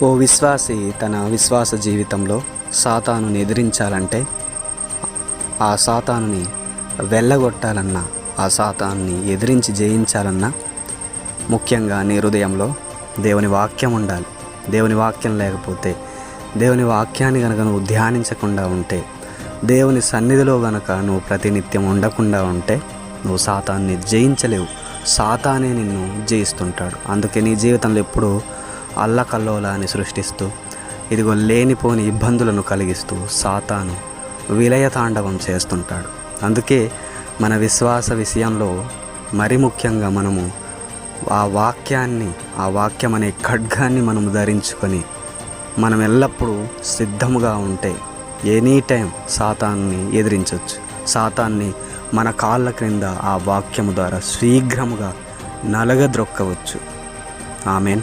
ఓ విశ్వాసి తన విశ్వాస జీవితంలో సాతానుని ఎదిరించాలంటే, ఆ సాతానుని వెళ్ళగొట్టాలన్నా, ఆ సాతానుని ఎదిరించి జయించాలన్నా ముఖ్యంగా నీ హృదయంలో దేవుని వాక్యం ఉండాలి. దేవుని వాక్యం లేకపోతే, దేవుని వాక్యాన్ని గనక నువ్వు ధ్యానించకుండా ఉంటే, దేవుని సన్నిధిలో గనక నువ్వు ప్రతినిత్యం ఉండకుండా ఉంటే నువ్వు సాతాన్ని జయించలేవు. సాతానే నిన్ను జయిస్తుంటాడు. అందుకే నీ జీవితంలో ఎప్పుడూ అల్లకల్లోలాన్ని సృష్టిస్తూ, ఇదిగో లేనిపోని ఇబ్బందులను కలిగిస్తూ సాతాను విలయతాండవం చేస్తుంటాడు. అందుకే మన విశ్వాస విషయంలో మరి ముఖ్యంగా మనము ఆ వాక్యం అనే ఖడ్గాన్ని మనము ధరించుకొని మనం ఎల్లప్పుడూ సిద్ధముగా ఉంటే ఎనీ టైం సాతాన్ని ఎదిరించవచ్చు. సాతాన్ని మన కాళ్ళ క్రింద ఆ వాక్యము ద్వారా శీఘ్రముగా నలగద్రొక్కవచ్చు. ఆమెన్.